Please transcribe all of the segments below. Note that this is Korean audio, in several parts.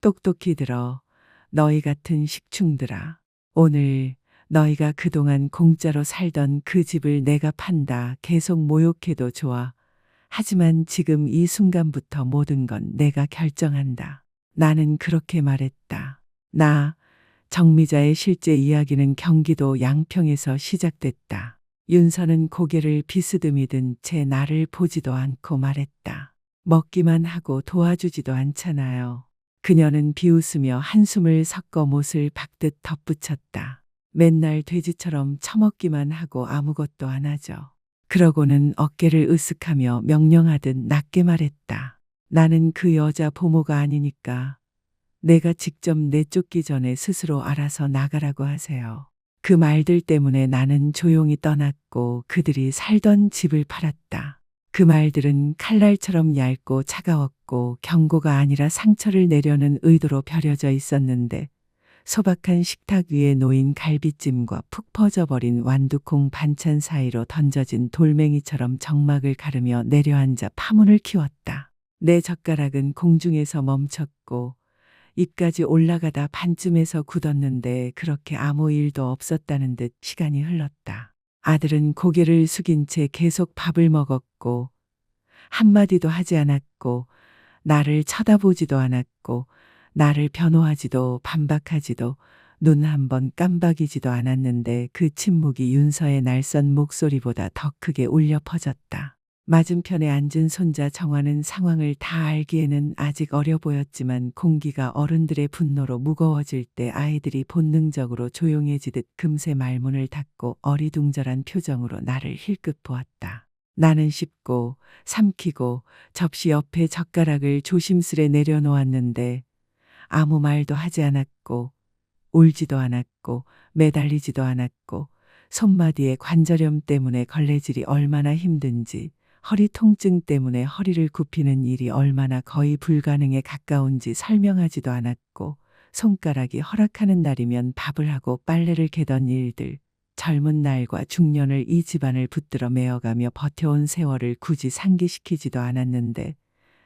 똑똑히 들어. 너희 같은 식충들아. 오늘 너희가 그동안 공짜로 살던 그 집을 내가 판다. 계속 모욕해도 좋아. 하지만 지금 이 순간부터 모든 건 내가 결정한다. 나는 그렇게 말했다. 정미자의 실제 이야기는 경기도 양평에서 시작됐다. 윤서는 고개를 비스듬히 든 채 나를 보지도 않고 말했다. 먹기만 하고 도와주지도 않잖아요. 그녀는 비웃으며 한숨을 섞어 못을 박듯 덧붙였다. 맨날 돼지처럼 처먹기만 하고 아무것도 안 하죠. 그러고는 어깨를 으쓱하며 명령하듯 낮게 말했다. 나는 그 여자 보모가 아니니까 내가 직접 내쫓기 전에 스스로 알아서 나가라고 하세요. 그 말들 때문에 나는 조용히 떠났고 그들이 살던 집을 팔았다. 그 말들은 칼날처럼 얇고 차가웠고 경고가 아니라 상처를 내려는 의도로 벼려져 있었는데 소박한 식탁 위에 놓인 갈비찜과 푹 퍼져버린 완두콩 반찬 사이로 던져진 돌멩이처럼 정막을 가르며 내려앉아 파문을 키웠다. 내 젓가락은 공중에서 멈췄고 입까지 올라가다 반쯤에서 굳었는데 그렇게 아무 일도 없었다는 듯 시간이 흘렀다. 아들은 고개를 숙인 채 계속 밥을 먹었고 한마디도 하지 않았고 나를 쳐다보지도 않았고 나를 변호하지도 반박하지도 눈 한 번 깜박이지도 않았는데 그 침묵이 윤서의 날선 목소리보다 더 크게 울려 퍼졌다. 맞은편에 앉은 손자 정화는 상황을 다 알기에는 아직 어려 보였지만 공기가 어른들의 분노로 무거워질 때 아이들이 본능적으로 조용해지듯 금세 말문을 닫고 어리둥절한 표정으로 나를 힐끗 보았다. 나는 씹고 삼키고 접시 옆에 젓가락을 조심스레 내려놓았는데 아무 말도 하지 않았고 울지도 않았고 매달리지도 않았고 손마디의 관절염 때문에 걸레질이 얼마나 힘든지 허리 통증 때문에 허리를 굽히는 일이 얼마나 거의 불가능에 가까운지 설명하지도 않았고 손가락이 허락하는 날이면 밥을 하고 빨래를 개던 일들 젊은 날과 중년을 이 집안을 붙들어 메어가며 버텨온 세월을 굳이 상기시키지도 않았는데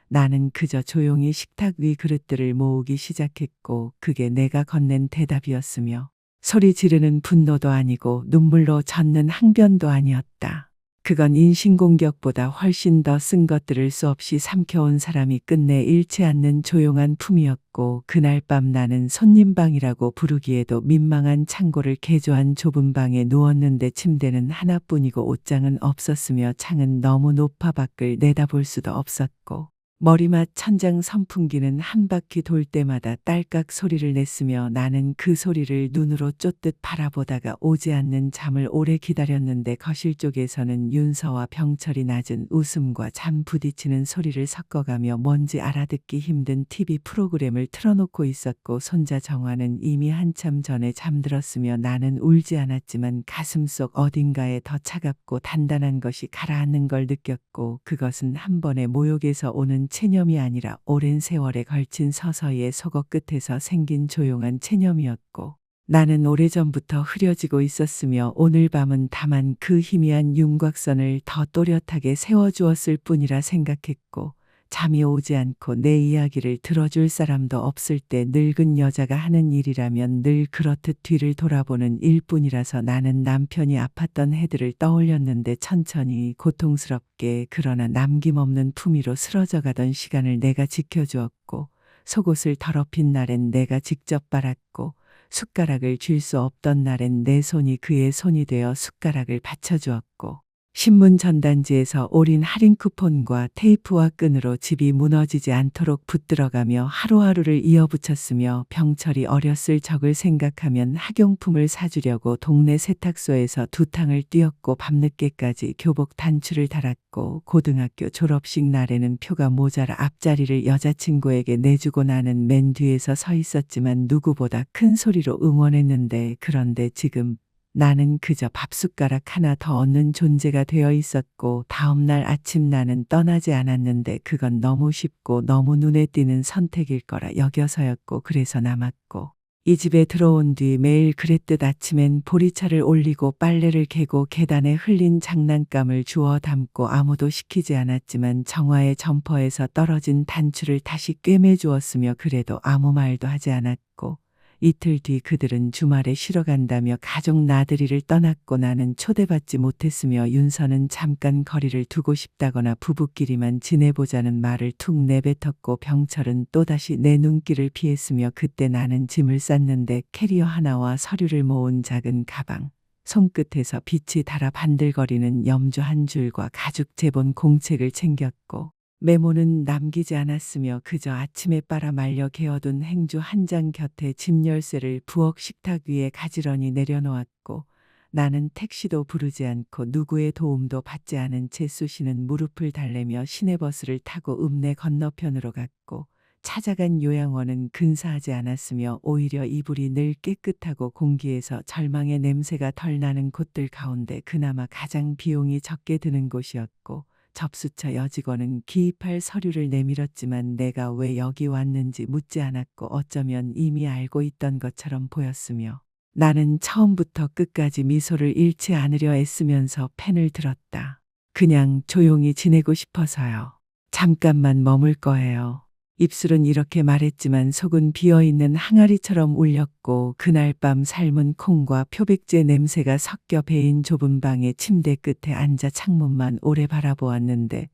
나는 그저 조용히 식탁 위 그릇들을 모으기 시작했고 그게 내가 건넨 대답이었으며 소리 지르는 분노도 아니고 눈물로 젖는 항변도 아니었다. 그건 인신공격보다 훨씬 더 쓴 것들을 수없이 삼켜온 사람이 끝내 잃지 않는 조용한 품이었고 그날 밤 나는 손님방이라고 부르기에도 민망한 창고를 개조한 좁은 방에 누웠는데 침대는 하나뿐이고 옷장은 없었으며 창은 너무 높아 밖을 내다볼 수도 없었고 머리맡 천장 선풍기는 한 바퀴 돌 때마다 딸깍 소리를 냈으며 나는 그 소리를 눈으로 쫓듯 바라보다가 오지 않는 잠을 오래 기다렸는데 거실 쪽에서는 윤서와 병철이 낮은 웃음과 잠 부딪히는 소리를 섞어가며 뭔지 알아듣기 힘든 TV 프로그램을 틀어놓고 있었고 손자 정화는 이미 한참 전에 잠들었으며 나는 울지 않았지만 가슴속 어딘가에 더 차갑고 단단한 것이 가라앉는 걸 느꼈고 그것은 한 번의 모욕에서 오는 체념이 아니라 오랜 세월에 걸친 서서히의 속어 끝에서 생긴 조용한 체념이었고 나는 오래전부터 흐려지고 있었으며 오늘 밤은 다만 그 희미한 윤곽선을 더 또렷하게 세워주었을 뿐이라 생각했고 잠이 오지 않고 내 이야기를 들어줄 사람도 없을 때 늙은 여자가 하는 일이라면 늘 그렇듯 뒤를 돌아보는 일뿐이라서 나는 남편이 아팠던 해들을 떠올렸는데 천천히 고통스럽게 그러나 남김없는 품위로 쓰러져 가던 시간을 내가 지켜주었고 속옷을 더럽힌 날엔 내가 직접 빨았고 숟가락을 쥘 수 없던 날엔 내 손이 그의 손이 되어 숟가락을 받쳐주었고 신문 전단지에서 올인 할인 쿠폰과 테이프와 끈으로 집이 무너지지 않도록 붙들어가며 하루하루를 이어붙였으며 병철이 어렸을 적을 생각하면 학용품을 사주려고 동네 세탁소에서 두탕을 뛰었고 밤늦게까지 교복 단추를 달았고 고등학교 졸업식 날에는 표가 모자라 앞자리를 여자친구에게 내주고 나는 맨 뒤에서 서 있었지만 누구보다 큰 소리로 응원했는데 그런데 지금 나는 그저 밥숟가락 하나 더 얻는 존재가 되어 있었고 다음 날 아침 나는 떠나지 않았는데 그건 너무 쉽고 너무 눈에 띄는 선택일 거라 여겨서였고 그래서 남았고 이 집에 들어온 뒤 매일 그랬듯 아침엔 보리차를 올리고 빨래를 개고 계단에 흘린 장난감을 주워 담고 아무도 시키지 않았지만 정화의 점퍼에서 떨어진 단추를 다시 꿰매 주었으며 그래도 아무 말도 하지 않았고 이틀 뒤 그들은 주말에 쉬러 간다며 가족 나들이를 떠났고 나는 초대받지 못했으며 윤서는 잠깐 거리를 두고 싶다거나 부부끼리만 지내보자는 말을 툭 내뱉었고 병철은 또다시 내 눈길을 피했으며 그때 나는 짐을 쌌는데 캐리어 하나와 서류를 모은 작은 가방, 손끝에서 빛이 달아 반들거리는 염주 한 줄과 가죽 제본 공책을 챙겼고 메모는 남기지 않았으며 그저 아침에 빨아 말려 개어둔 행주 한 장 곁에 집 열쇠를 부엌 식탁 위에 가지런히 내려놓았고 나는 택시도 부르지 않고 누구의 도움도 받지 않은 채 쑤시는 무릎을 달래며 시내버스를 타고 읍내 건너편으로 갔고 찾아간 요양원은 근사하지 않았으며 오히려 이불이 늘 깨끗하고 공기에서 절망의 냄새가 덜 나는 곳들 가운데 그나마 가장 비용이 적게 드는 곳이었고 접수처 여직원은 기입할 서류를 내밀었지만 내가 왜 여기 왔는지 묻지 않았고 어쩌면 이미 알고 있던 것처럼 보였으며 나는 처음부터 끝까지 미소를 잃지 않으려 애쓰면서 펜을 들었다. 그냥 조용히 지내고 싶어서요. 잠깐만 머물 거예요. 입술은 이렇게 말했지만 속은 비어있는 항아리처럼 울렸고 그날 밤 삶은 콩과 표백제 냄새가 섞여 배인 좁은 방의 침대 끝에 앉아 창문만 오래 바라보았는데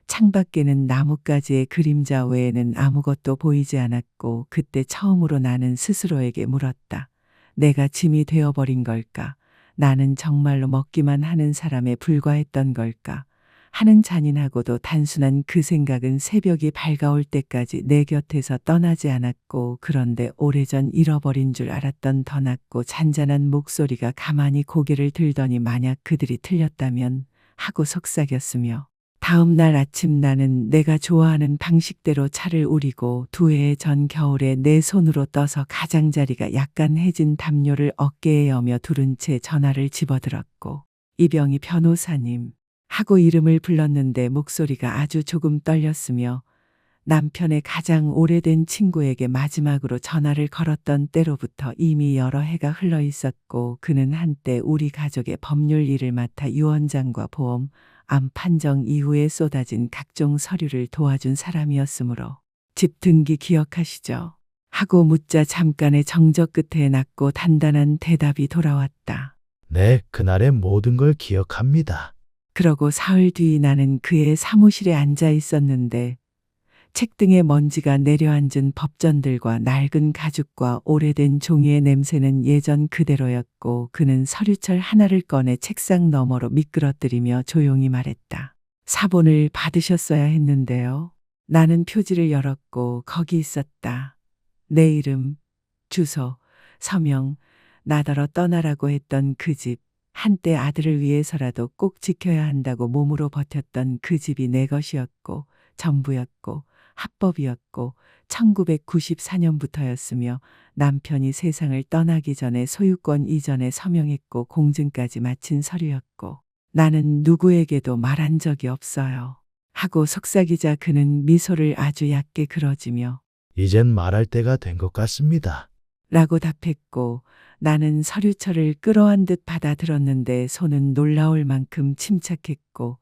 창밖에는 나뭇가지의 그림자 외에는 아무것도 보이지 않았고 그때 처음으로 나는 스스로에게 물었다. 내가 짐이 되어버린 걸까? 나는 정말로 먹기만 하는 사람에 불과했던 걸까? 하는 잔인하고도 단순한 그 생각은 새벽이 밝아올 때까지 내 곁에서 떠나지 않았고 그런데 오래전 잃어버린 줄 알았던 더 낮고 잔잔한 목소리가 가만히 고개를 들더니 만약 그들이 틀렸다면 하고 속삭였으며 다음 날 아침 나는 내가 좋아하는 방식대로 차를 우리고 2해 전 겨울에 내 손으로 떠서 가장자리가 약간 해진 담요를 어깨에 여며 두른 채 전화를 집어들었고 이병희 변호사님 하고 이름을 불렀는데 목소리가 아주 조금 떨렸으며 남편의 가장 오래된 친구에게 마지막으로 전화를 걸었던 때로부터 이미 여러 해가 흘러 있었고 그는 한때 우리 가족의 법률 일을 맡아 유언장과 보험, 암 판정 이후에 쏟아진 각종 서류를 도와준 사람이었으므로 집 등기 기억하시죠? 하고 묻자 잠깐의 정적 끝에 낮고 단단한 대답이 돌아왔다. 네, 그날의 모든 걸 기억합니다. 그러고 사흘 뒤 나는 그의 사무실에 앉아 있었는데 책등에 먼지가 내려앉은 법전들과 낡은 가죽과 오래된 종이의 냄새는 예전 그대로였고 그는 서류철 하나를 꺼내 책상 너머로 미끄러뜨리며 조용히 말했다. 사본을 받으셨어야 했는데요. 나는 표지를 열었고 거기 있었다. 내 이름, 주소, 서명, 나더러 떠나라고 했던 그 집. 한때 아들을 위해서라도 꼭 지켜야 한다고 몸으로 버텼던 그 집이 내 것이었고 전부였고 합법이었고 1994년부터였으며 남편이 세상을 떠나기 전에 소유권 이전에 서명했고 공증까지 마친 서류였고 나는 누구에게도 말한 적이 없어요. 하고 속삭이자 그는 미소를 아주 얕게 그려지며 이젠 말할 때가 된 것 같습니다. 라고 답했고 나는 서류철을 끌어안 듯 받아들었는데 손은 놀라울 만큼 침착했고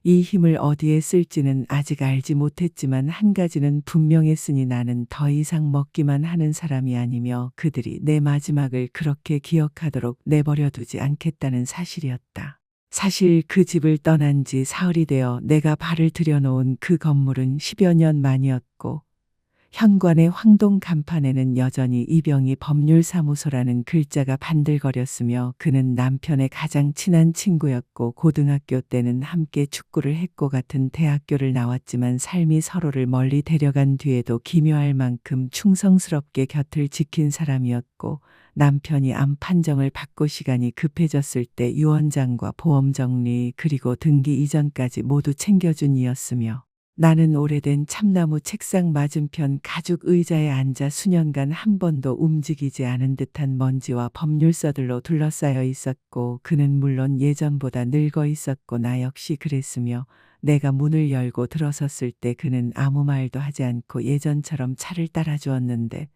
이 힘을 어디에 쓸지는 아직 알지 못했지만 한 가지는 분명했으니 나는 더 이상 먹기만 하는 사람이 아니며 그들이 내 마지막을 그렇게 기억하도록 내버려 두지 않겠다는 사실이었다. 사실 그 집을 떠난 지 사흘이 되어 내가 발을 들여놓은 그 건물은 10여 년 만이었고 현관의 황동 간판에는 여전히 이병희 법률사무소라는 글자가 반들거렸으며 그는 남편의 가장 친한 친구였고 고등학교 때는 함께 축구를 했고 같은 대학교를 나왔지만 삶이 서로를 멀리 데려간 뒤에도 기묘할 만큼 충성스럽게 곁을 지킨 사람이었고 남편이 암 판정을 받고 시간이 급해졌을 때 유언장과 보험 정리 그리고 등기 이전까지 모두 챙겨준 이였으며 나는 오래된 참나무 책상 맞은편 가죽 의자에 앉아 수년간 한 번도 움직이지 않은 듯한 먼지와 법률서들로 둘러싸여 있었고 그는 물론 예전보다 늙어 있었고 나 역시 그랬으며 내가 문을 열고 들어섰을 때 그는 아무 말도 하지 않고 예전처럼 차를 따라주었는데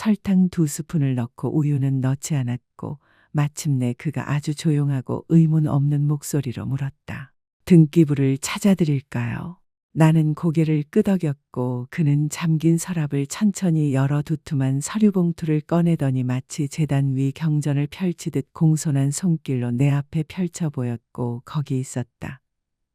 설탕 2스푼을 넣고 우유는 넣지 않았고 마침내 그가 아주 조용하고 의문 없는 목소리로 물었다. 등기부를 찾아드릴까요? 나는 고개를 끄덕였고 그는 잠긴 서랍을 천천히 열어 두툼한 서류 봉투를 꺼내더니 마치 재단 위 경전을 펼치듯 공손한 손길로 내 앞에 펼쳐 보였고 거기 있었다.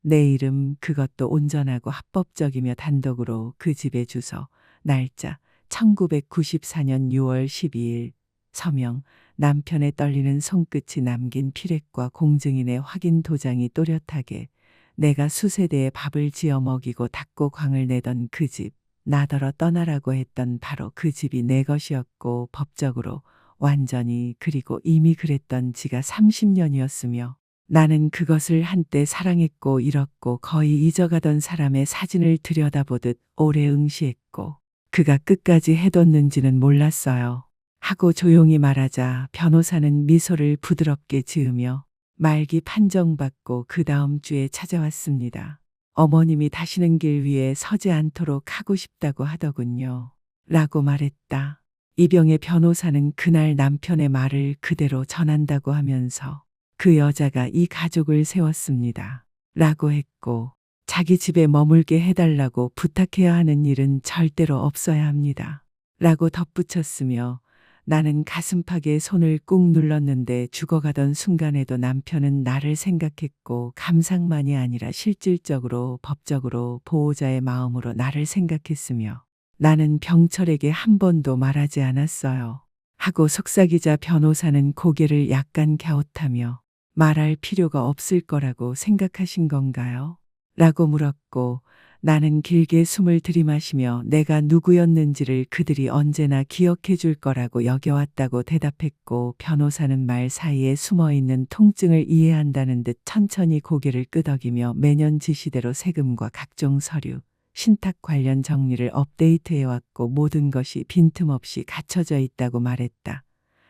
내 이름, 그것도 온전하고 합법적이며 단독으로 그 집의 주소, 날짜 1994년 6월 12일, 서명, 남편의 떨리는 손끝이 남긴 피렛과 공증인의 확인 도장이 또렷하게 내가 수세대에 밥을 지어 먹이고 닦고 광을 내던 그 집, 나더러 떠나라고 했던 바로 그 집이 내 것이었고 법적으로 완전히 그리고 이미 그랬던 지가 30년이었으며 나는 그것을 한때 사랑했고 잃었고 거의 잊어가던 사람의 사진을 들여다보듯 오래 응시했고 그가 끝까지 해뒀는지는 몰랐어요. 하고 조용히 말하자 변호사는 미소를 부드럽게 지으며 말기 판정받고 그 다음 주에 찾아왔습니다. 어머님이 다시는 길 위에 서지 않도록 하고 싶다고 하더군요. 라고 말했다. 이병의 변호사는 그날 남편의 말을 그대로 전한다고 하면서 그 여자가 이 가족을 세웠습니다. 라고 했고 자기 집에 머물게 해달라고 부탁해야 하는 일은 절대로 없어야 합니다. 라고 덧붙였으며 나는 가슴팍에 손을 꾹 눌렀는데 죽어가던 순간에도 남편은 나를 생각했고 감상만이 아니라 실질적으로 법적으로 보호자의 마음으로 나를 생각했으며 나는 병철에게 한 번도 말하지 않았어요. 하고 속삭이자 변호사는 고개를 약간 갸웃하며 말할 필요가 없을 거라고 생각하신 건가요? 라고 물었고 나는 길게 숨을 들이마시며 내가 누구였는지를 그들이 언제나 기억해 줄 거라고 여겨왔다고 대답했고 변호사는 말 사이에 숨어있는 통증을 이해한다는 듯 천천히 고개를 끄덕이며 매년 지시대로 세금과 각종 서류, 신탁 관련 정리를 업데이트해왔고 모든 것이 빈틈없이 갖춰져 있다고 말했다.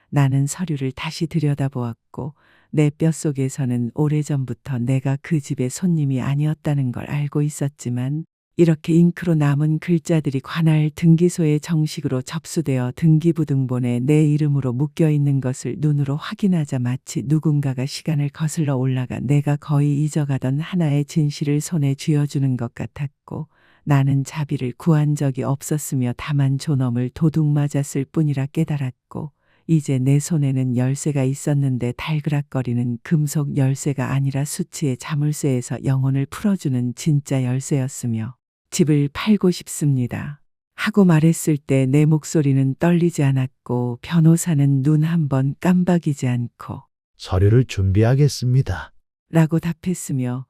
나는 서류를 다시 들여다보았고 내 뼛속에서는 오래전부터 내가 그 집의 손님이 아니었다는 걸 알고 있었지만 이렇게 잉크로 남은 글자들이 관할 등기소에 정식으로 접수되어 등기부등본에 내 이름으로 묶여 있는 것을 눈으로 확인하자 마치 누군가가 시간을 거슬러 올라가 내가 거의 잊어가던 하나의 진실을 손에 쥐어주는 것 같았고 나는 자비를 구한 적이 없었으며 다만 존엄을 도둑 맞았을 뿐이라 깨달았고 이제 내 손에는 열쇠가 있었는데 달그락거리는 금속 열쇠가 아니라 수치의 자물쇠에서 영혼을 풀어주는 진짜 열쇠였으며 집을 팔고 싶습니다. 하고 말했을 때 내 목소리는 떨리지 않았고 변호사는 눈 한 번 깜박이지 않고 서류를 준비하겠습니다. 라고 답했으며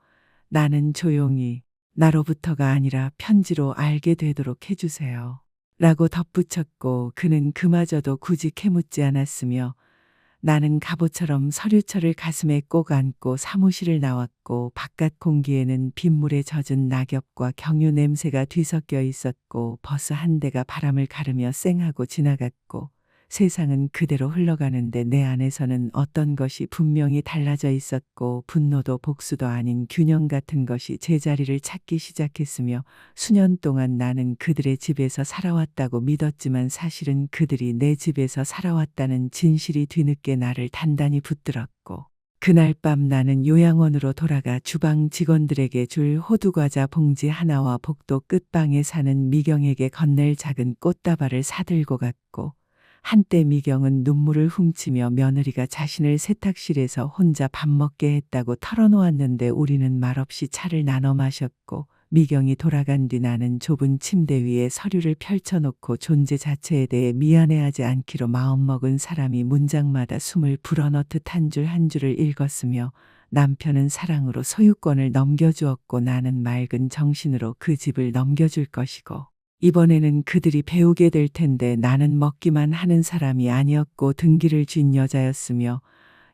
나는 조용히 나로부터가 아니라 편지로 알게 되도록 해주세요. 라고 덧붙였고 그는 그마저도 굳이 캐묻지 않았으며 나는 갑오처럼 서류철을 가슴에 꼭 안고 사무실을 나왔고 바깥 공기에는 빗물에 젖은 낙엽과 경유 냄새가 뒤섞여 있었고 버스 한 대가 바람을 가르며 쌩하고 지나갔고 세상은 그대로 흘러가는데 내 안에서는 어떤 것이 분명히 달라져 있었고 분노도 복수도 아닌 균형 같은 것이 제자리를 찾기 시작했으며 수년 동안 나는 그들의 집에서 살아왔다고 믿었지만 사실은 그들이 내 집에서 살아왔다는 진실이 뒤늦게 나를 단단히 붙들었고 그날 밤 나는 요양원으로 돌아가 주방 직원들에게 줄 호두과자 봉지 하나와 복도 끝방에 사는 미경에게 건넬 작은 꽃다발을 사들고 갔고 한때 미경은 눈물을 훔치며 며느리가 자신을 세탁실에서 혼자 밥 먹게 했다고 털어놓았는데 우리는 말없이 차를 나눠 마셨고 미경이 돌아간 뒤 나는 좁은 침대 위에 서류를 펼쳐놓고 존재 자체에 대해 미안해하지 않기로 마음먹은 사람이 문장마다 숨을 불어넣듯 한 줄 한 줄을 읽었으며 남편은 사랑으로 소유권을 넘겨주었고 나는 맑은 정신으로 그 집을 넘겨줄 것이고 이번에는 그들이 배우게 될 텐데 나는 먹기만 하는 사람이 아니었고 등기를 쥔 여자였으며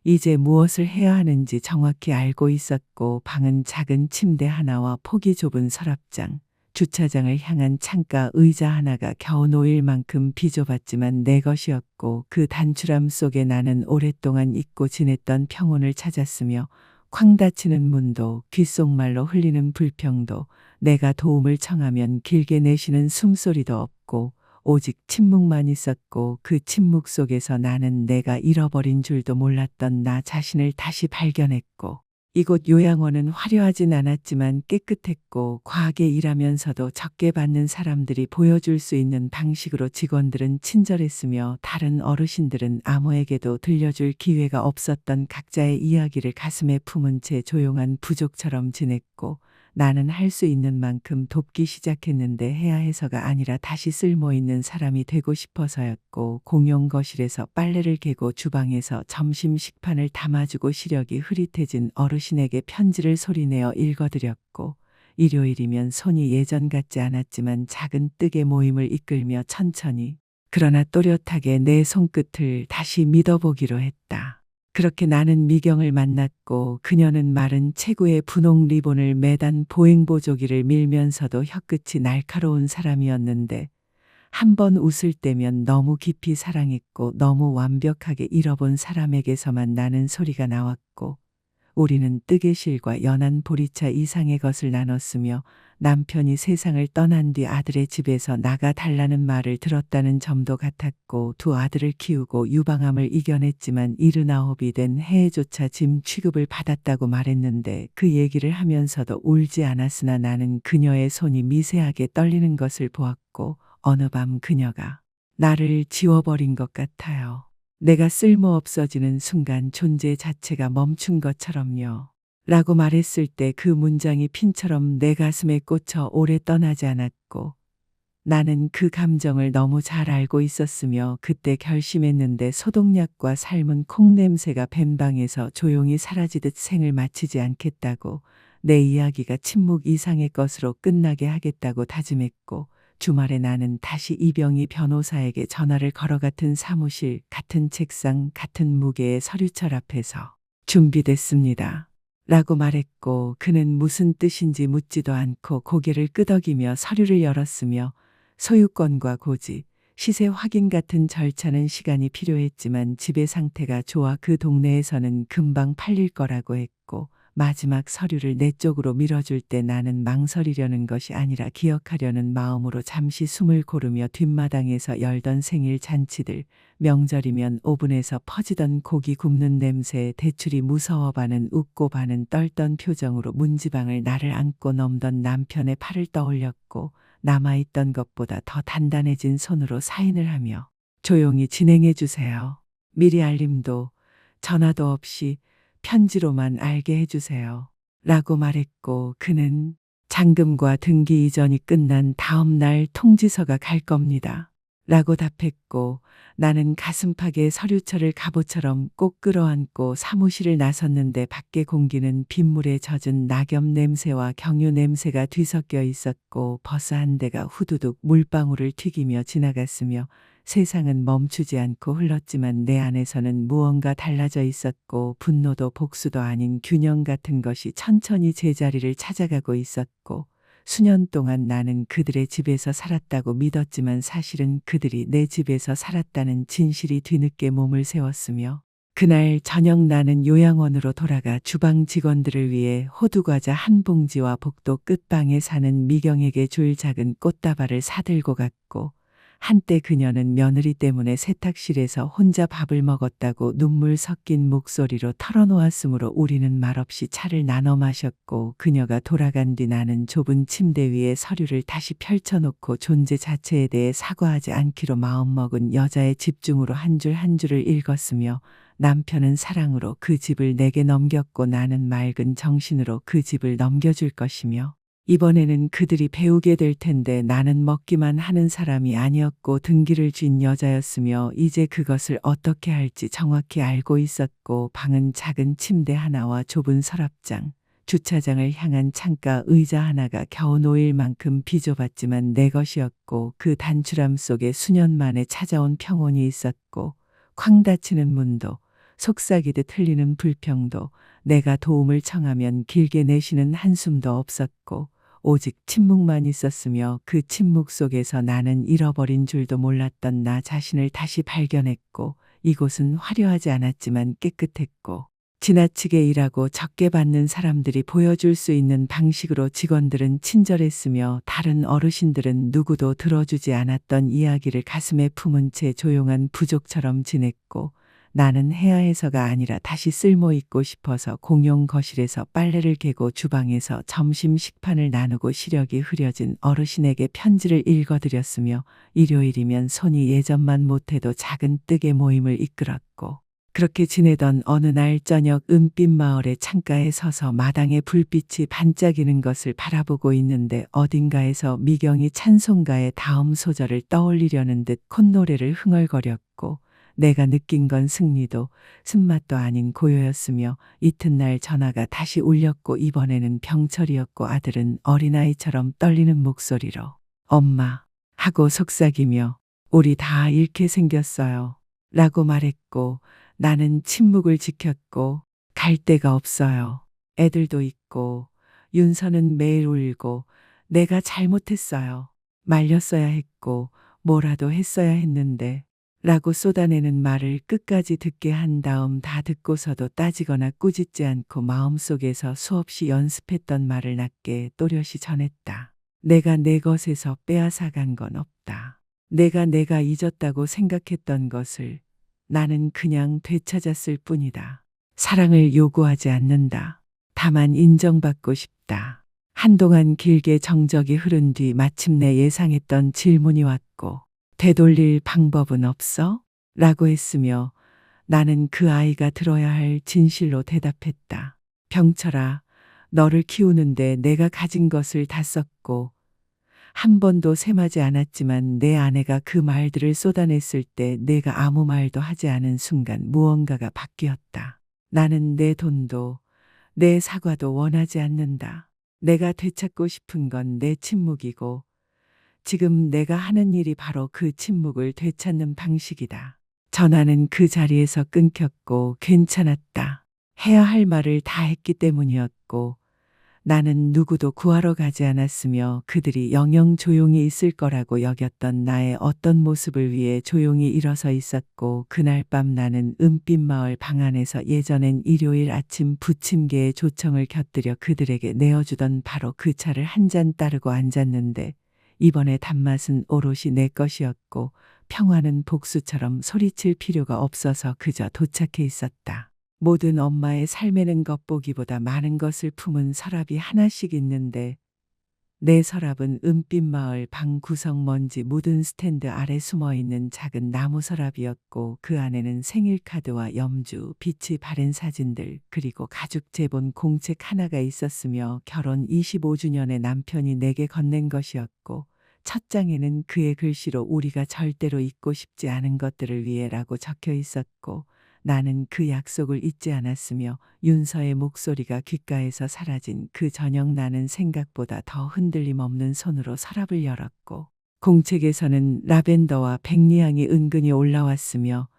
이제 무엇을 해야 하는지 정확히 알고 있었고 방은 작은 침대 하나와 폭이 좁은 서랍장, 주차장을 향한 창가 의자 하나가 겨우 놓일 만큼 비좁았지만 내 것이었고 그 단출함 속에 나는 오랫동안 잊고 지냈던 평온을 찾았으며 쾅 닫히는 문도 귓속말로 흘리는 불평도 내가 도움을 청하면 길게 내쉬는 숨소리도 없고 오직 침묵만 있었고 그 침묵 속에서 나는 내가 잃어버린 줄도 몰랐던 나 자신을 다시 발견했고 이곳 요양원은 화려하진 않았지만 깨끗했고 과하게 일하면서도 적게 받는 사람들이 보여줄 수 있는 방식으로 직원들은 친절했으며 다른 어르신들은 아무에게도 들려줄 기회가 없었던 각자의 이야기를 가슴에 품은 채 조용한 부족처럼 지냈고 나는 할 수 있는 만큼 돕기 시작했는데 해야 해서가 아니라 다시 쓸모 있는 사람이 되고 싶어서였고 공용 거실에서 빨래를 개고 주방에서 점심 식판을 담아주고 시력이 흐릿해진 어르신에게 편지를 소리내어 읽어드렸고 일요일이면 손이 예전 같지 않았지만 작은 뜨개 모임을 이끌며 천천히 그러나 또렷하게 내 손끝을 다시 믿어보기로 했다. 그렇게 나는 미경을 만났고 그녀는 마른 체구에 분홍 리본을 매단 보행보조기를 밀면서도 혀끝이 날카로운 사람이었는데 한 번 웃을 때면 너무 깊이 사랑했고 너무 완벽하게 잃어본 사람에게서만 나는 소리가 나왔고 우리는 뜨개실과 연한 보리차 이상의 것을 나눴으며 남편이 세상을 떠난 뒤 아들의 집에서 나가 달라는 말을 들었다는 점도 같았고 두 아들을 키우고 유방암을 이겨냈지만 79이 된 해에조차 짐 취급을 받았다고 말했는데 그 얘기를 하면서도 울지 않았으나 나는 그녀의 손이 미세하게 떨리는 것을 보았고 어느 밤 그녀가 나를 지워버린 것 같아요. 내가 쓸모 없어지는 순간 존재 자체가 멈춘 것처럼요. 라고 말했을 때 그 문장이 핀처럼 내 가슴에 꽂혀 오래 떠나지 않았고 나는 그 감정을 너무 잘 알고 있었으며 그때 결심했는데 소독약과 삶은 콩 냄새가 밴 방에서 조용히 사라지듯 생을 마치지 않겠다고 내 이야기가 침묵 이상의 것으로 끝나게 하겠다고 다짐했고 주말에 나는 다시 이병희 변호사에게 전화를 걸어 같은 사무실, 같은 책상, 같은 무게의 서류철 앞에서 준비됐습니다. 라고 말했고 그는 무슨 뜻인지 묻지도 않고 고개를 끄덕이며 서류를 열었으며 소유권과 고지, 시세 확인 같은 절차는 시간이 필요했지만 집의 상태가 좋아 그 동네에서는 금방 팔릴 거라고 했고 마지막 서류를 내 쪽으로 밀어줄 때 나는 망설이려는 것이 아니라 기억하려는 마음으로 잠시 숨을 고르며 뒷마당에서 열던 생일 잔치들, 명절이면 오븐에서 퍼지던 고기 굽는 냄새에 대출이 무서워 반은 웃고 반은 떨던 표정으로 문지방을 나를 안고 넘던 남편의 팔을 떠올렸고 남아있던 것보다 더 단단해진 손으로 사인을 하며 조용히 진행해 주세요. 미리 알림도 전화도 없이 편지로만 알게 해주세요. 라고 말했고 그는 잔금과 등기 이전이 끝난 다음 날 통지서가 갈 겁니다. 라고 답했고 나는 가슴팍에 서류철을 갑옷처럼 꼭 끌어안고 사무실을 나섰는데 밖의 공기는 빗물에 젖은 낙엽 냄새와 경유 냄새가 뒤섞여 있었고 버스 한 대가 후두둑 물방울을 튀기며 지나갔으며 세상은 멈추지 않고 흘렀지만 내 안에서는 무언가 달라져 있었고 분노도 복수도 아닌 균형 같은 것이 천천히 제자리를 찾아가고 있었고 수년 동안 나는 그들의 집에서 살았다고 믿었지만 사실은 그들이 내 집에서 살았다는 진실이 뒤늦게 몸을 세웠으며 그날 저녁 나는 요양원으로 돌아가 주방 직원들을 위해 호두과자 한 봉지와 복도 끝방에 사는 미경에게 줄 작은 꽃다발을 사들고 갔고 한때 그녀는 며느리 때문에 세탁실에서 혼자 밥을 먹었다고 눈물 섞인 목소리로 털어놓았으므로 우리는 말없이 차를 나눠 마셨고 그녀가 돌아간 뒤 나는 좁은 침대 위에 서류를 다시 펼쳐놓고 존재 자체에 대해 사과하지 않기로 마음먹은 여자의 집중으로 한 줄 한 줄을 읽었으며 남편은 사랑으로 그 집을 내게 넘겼고 나는 맑은 정신으로 그 집을 넘겨줄 것이며 이번에는 그들이 배우게 될 텐데 나는 먹기만 하는 사람이 아니었고 등기를 쥔 여자였으며 이제 그것을 어떻게 할지 정확히 알고 있었고 방은 작은 침대 하나와 좁은 서랍장, 주차장을 향한 창가 의자 하나가 겨우 놓일 만큼 비좁았지만 내 것이었고 그 단출함 속에 수년 만에 찾아온 평온이 있었고 쾅 닫히는 문도 속삭이듯 흘리는 불평도 내가 도움을 청하면 길게 내쉬는 한숨도 없었고 오직 침묵만 있었으며 그 침묵 속에서 나는 잃어버린 줄도 몰랐던 나 자신을 다시 발견했고 이곳은 화려하지 않았지만 깨끗했고 지나치게 일하고 적게 받는 사람들이 보여줄 수 있는 방식으로 직원들은 친절했으며 다른 어르신들은 누구도 들어주지 않았던 이야기를 가슴에 품은 채 조용한 부족처럼 지냈고 나는 해야해서가 아니라 다시 쓸모 있고 싶어서 공용 거실에서 빨래를 개고 주방에서 점심 식판을 나누고 시력이 흐려진 어르신에게 편지를 읽어드렸으며 일요일이면 손이 예전만 못해도 작은 뜨개 모임을 이끌었고 그렇게 지내던 어느 날 저녁 은빛 마을의 창가에 서서 마당에 불빛이 반짝이는 것을 바라보고 있는데 어딘가에서 미경이 찬송가의 다음 소절을 떠올리려는 듯 콧노래를 흥얼거렸고 내가 느낀 건 승리도 쓴맛도 아닌 고요였으며 이튿날 전화가 다시 울렸고 이번에는 병철이었고 아들은 어린아이처럼 떨리는 목소리로 엄마 하고 속삭이며 우리 다 잃게 생겼어요 라고 말했고 나는 침묵을 지켰고 갈 데가 없어요. 애들도 있고 윤서는 매일 울고 내가 잘못했어요. 말렸어야 했고 뭐라도 했어야 했는데 라고 쏟아내는 말을 끝까지 듣게 한 다음 다 듣고서도 따지거나 꾸짖지 않고 마음속에서 수없이 연습했던 말을 낮게 또렷이 전했다. 내가 내 것에서 빼앗아간 건 없다. 내가 잊었다고 생각했던 것을 나는 그냥 되찾았을 뿐이다. 사랑을 요구하지 않는다. 다만 인정받고 싶다. 한동안 길게 정적이 흐른 뒤 마침내 예상했던 질문이 왔고 되돌릴 방법은 없어? 라고 했으며 나는 그 아이가 들어야 할 진실로 대답했다. 병철아, 너를 키우는데 내가 가진 것을 다 썼고 한 번도 셈하지 않았지만 내 아내가 그 말들을 쏟아냈을 때 내가 아무 말도 하지 않은 순간 무언가가 바뀌었다. 나는 내 돈도 내 사과도 원하지 않는다. 내가 되찾고 싶은 건 내 침묵이고 지금 내가 하는 일이 바로 그 침묵을 되찾는 방식이다. 전화는 그 자리에서 끊겼고 괜찮았다. 해야 할 말을 다 했기 때문이었고 나는 누구도 구하러 가지 않았으며 그들이 영영 조용히 있을 거라고 여겼던 나의 어떤 모습을 위해 조용히 일어서 있었고 그날 밤 나는 은빛 마을 방 안에서 예전엔 일요일 아침 부침개의 조청을 곁들여 그들에게 내어주던 바로 그 차를 한 잔 따르고 앉았는데 이번에 단맛은 오롯이 내 것이었고 평화는 복수처럼 소리칠 필요가 없어서 그저 도착해 있었다. 모든 엄마의 삶에는 겉보기보다 많은 것을 품은 서랍이 하나씩 있는데 내 서랍은 은빛 마을 방 구석 먼지 묻은 스탠드 아래 숨어있는 작은 나무 서랍이었고 그 안에는 생일 카드와 염주, 빛이 바랜 사진들 그리고 가죽 제본 공책 하나가 있었으며 결혼 25주년에 남편이 내게 건넨 것이었고 첫 장에는 그의 글씨로 우리가 절대로 잊고 싶지 않은 것들을 위해라고 적혀 있었고 나는 그 약속을 잊지 않았으며 윤서의 목소리가 귓가에서 사라진 그 저녁 나는 생각보다 더 흔들림 없는 손으로 서랍을 열었고 공책에서는 라벤더와 백리향이 은근히 올라왔으며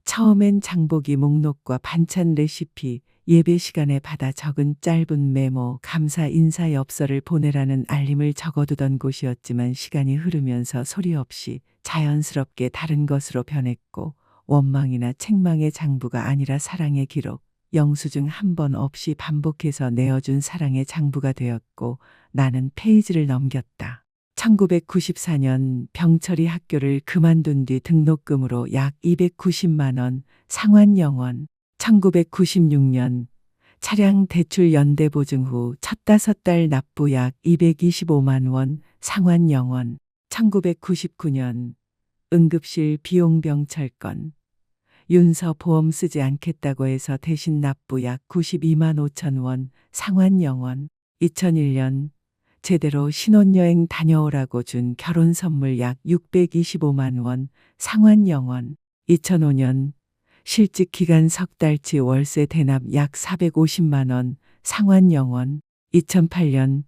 처음엔 장보기 목록과 반찬 레시피, 예배 시간에 받아 적은 짧은 메모, 감사 인사 엽서를 보내라는 알림을 적어두던 곳이었지만 시간이 흐르면서 소리 없이 자연스럽게 다른 것으로 변했고 원망이나 책망의 장부가 아니라 사랑의 기록, 영수증 한 번 없이 반복해서 내어준 사랑의 장부가 되었고 나는 페이지를 넘겼다. 1994년 병철이 학교를 그만둔 뒤 등록금으로 약 290만 원, 상환영원. 1996년 차량 대출 연대 보증 후 첫 5달 납부 약 225만 원, 상환영원. 1999년 응급실 비용 병철건. 윤서 보험 쓰지 않겠다고 해서 대신 납부 약 92만 5천 원, 상환영원. 2001년 제대로 신혼여행 다녀오라고 준 결혼 선물 약 625만 원, 상환영원. 2005년 실직 기간 석 달치 월세 대납 약 450만 원, 상환영원. 2008년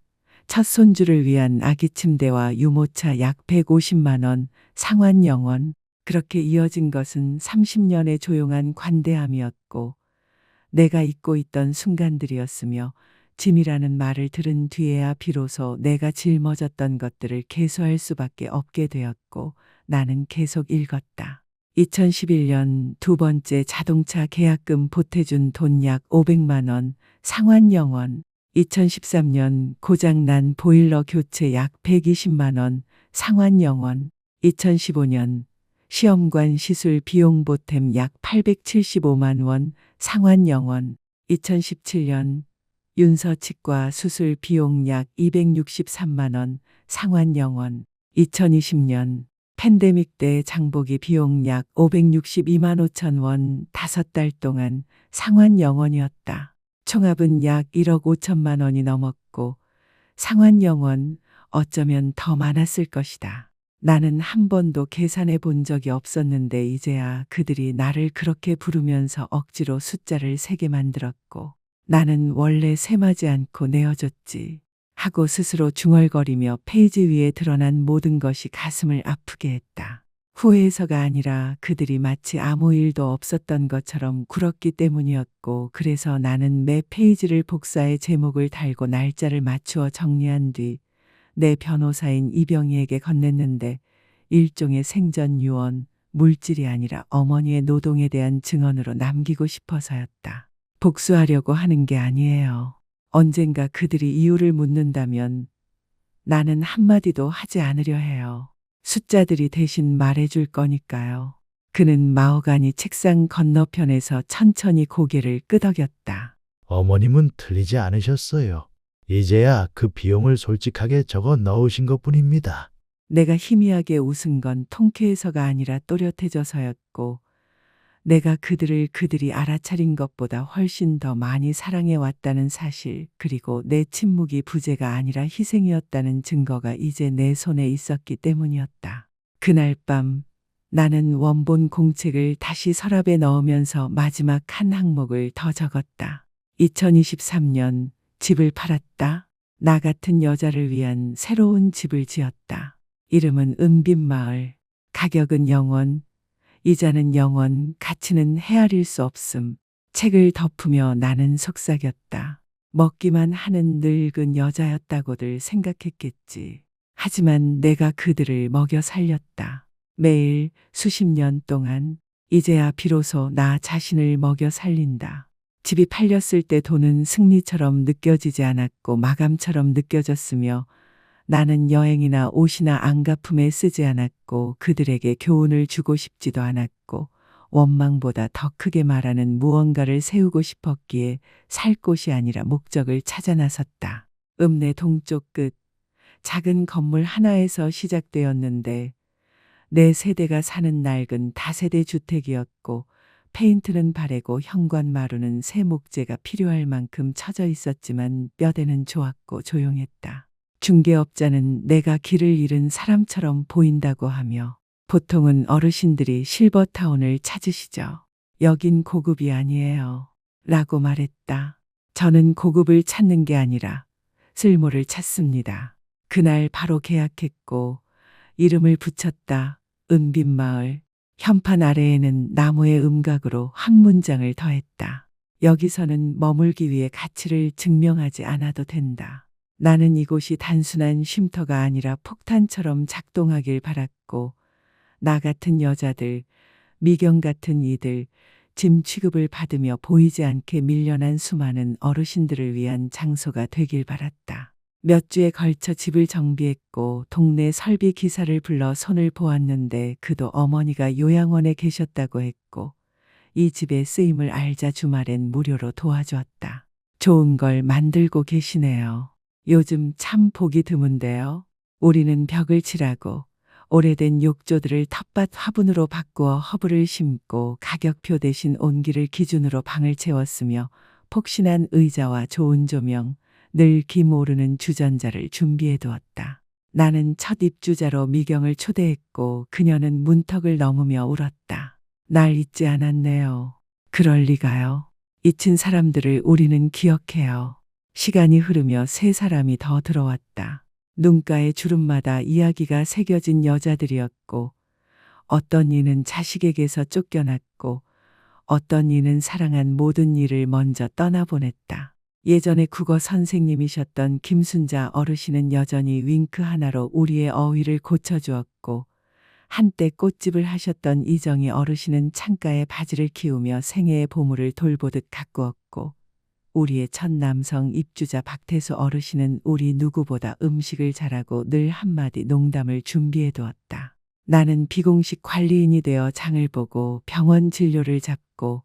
첫 손주를 위한 아기 침대와 유모차 약 150만 원, 상환영원. 그렇게 이어진 것은 30년의 조용한 관대함이었고 내가 잊고 있던 순간들이었으며 짐이라는 말을 들은 뒤에야 비로소 내가 짊어졌던 것들을 개수할 수밖에 없게 되었고 나는 계속 읽었다. 2011년 두 번째 자동차 계약금 보태준 돈 약 500만 원, 상환 영원. 2013년 고장난 보일러 교체 약 120만 원, 상환 영원. 2015년 시험관 시술 비용 보탬 약 875만 원, 상환 영원. 2017년 윤서 치과 수술 비용 약 263만 원, 상환 영원. 2020년 팬데믹 때 장보기 비용 약 562만 5천 원 5달 동안 상환 영원이었다. 총합은 약 1억 5천만 원이 넘었고 상환 영원 어쩌면 더 많았을 것이다. 나는 한 번도 계산해 본 적이 없었는데 이제야 그들이 나를 그렇게 부르면서 억지로 숫자를 세게 만들었고 나는 원래 셈하지 않고 내어줬지 하고 스스로 중얼거리며 페이지 위에 드러난 모든 것이 가슴을 아프게 했다. 후회해서가 아니라 그들이 마치 아무 일도 없었던 것처럼 굴었기 때문이었고 그래서 나는 매 페이지를 복사해 제목을 달고 날짜를 맞추어 정리한 뒤 내 변호사인 이병희에게 건넸는데 일종의 생전 유언, 물질이 아니라 어머니의 노동에 대한 증언으로 남기고 싶어서였다. 복수하려고 하는 게 아니에요. 언젠가 그들이 이유를 묻는다면 나는 한마디도 하지 않으려 해요. 숫자들이 대신 말해줄 거니까요. 그는 마호가니 책상 건너편에서 천천히 고개를 끄덕였다. 어머님은 틀리지 않으셨어요. 이제야 그 비용을 솔직하게 적어 넣으신 것뿐입니다. 내가 희미하게 웃은 건 통쾌해서가 아니라 또렷해져서였고 내가 그들이 알아차린 것보다 훨씬 더 많이 사랑해왔다는 사실 그리고 내 침묵이 부재가 아니라 희생이었다는 증거가 이제 내 손에 있었기 때문이었다. 그날 밤 나는 원본 공책을 다시 서랍에 넣으면서 마지막 한 항목을 더 적었다. 2023년 집을 팔았다. 나 같은 여자를 위한 새로운 집을 지었다. 이름은 은빛마을. 가격은 영원. 이자는 영원, 가치는 헤아릴 수 없음. 책을 덮으며 나는 속삭였다. 먹기만 하는 늙은 여자였다고들 생각했겠지. 하지만 내가 그들을 먹여 살렸다. 매일 수십 년 동안 이제야 비로소 나 자신을 먹여 살린다. 집이 팔렸을 때 돈은 승리처럼 느껴지지 않았고 마감처럼 느껴졌으며 나는 여행이나 옷이나 안가품에 쓰지 않았고 그들에게 교훈을 주고 싶지도 않았고 원망보다 더 크게 말하는 무언가를 세우고 싶었기에 살 곳이 아니라 목적을 찾아 나섰다. 읍내 동쪽 끝 작은 건물 하나에서 시작되었는데 내 세대가 사는 낡은 다세대 주택이었고 페인트는 바래고 현관마루는 새 목재가 필요할 만큼 처져 있었지만 뼈대는 좋았고 조용했다. 중개업자는 내가 길을 잃은 사람처럼 보인다고 하며 보통은 어르신들이 실버타운을 찾으시죠. 여긴 고급이 아니에요. 라고 말했다. 저는 고급을 찾는 게 아니라 쓸모를 찾습니다. 그날 바로 계약했고 이름을 붙였다. 은빛마을. 현판 아래에는 나무의 음각으로 한 문장을 더했다. 여기서는 머물기 위해 가치를 증명하지 않아도 된다. 나는 이곳이 단순한 쉼터가 아니라 폭탄처럼 작동하길 바랐고 나 같은 여자들, 미경 같은 이들, 짐 취급을 받으며 보이지 않게 밀려난 수많은 어르신들을 위한 장소가 되길 바랐다. 몇 주에 걸쳐 집을 정비했고 동네 설비 기사를 불러 손을 보았는데 그도 어머니가 요양원에 계셨다고 했고 이 집의 쓰임을 알자 주말엔 무료로 도와주었다. 좋은 걸 만들고 계시네요. 요즘 참 보기 드문데요. 우리는 벽을 칠하고 오래된 욕조들을 텃밭 화분으로 바꾸어 허브를 심고 가격표 대신 온기를 기준으로 방을 채웠으며 폭신한 의자와 좋은 조명, 늘 기 모르는 주전자를 준비해 두었다. 나는 첫 입주자로 미경을 초대했고 그녀는 문턱을 넘으며 울었다. 날 잊지 않았네요. 그럴 리가요. 잊힌 사람들을 우리는 기억해요. 시간이 흐르며 세 사람이 더 들어왔다. 눈가의 주름마다 이야기가 새겨진 여자들이었고 어떤 이는 자식에게서 쫓겨났고 어떤 이는 사랑한 모든 일을 먼저 떠나보냈다. 예전에 국어 선생님이셨던 김순자 어르신은 여전히 윙크 하나로 우리의 어휘를 고쳐주었고 한때 꽃집을 하셨던 이정희 어르신은 창가에 바지를 키우며 생애의 보물을 돌보듯 가꾸었고, 우리의 첫 남성 입주자 박태수 어르신은 우리 누구보다 음식을 잘하고 늘 한마디 농담을 준비해 두었다. 나는 비공식 관리인이 되어 장을 보고 병원 진료를 잡고,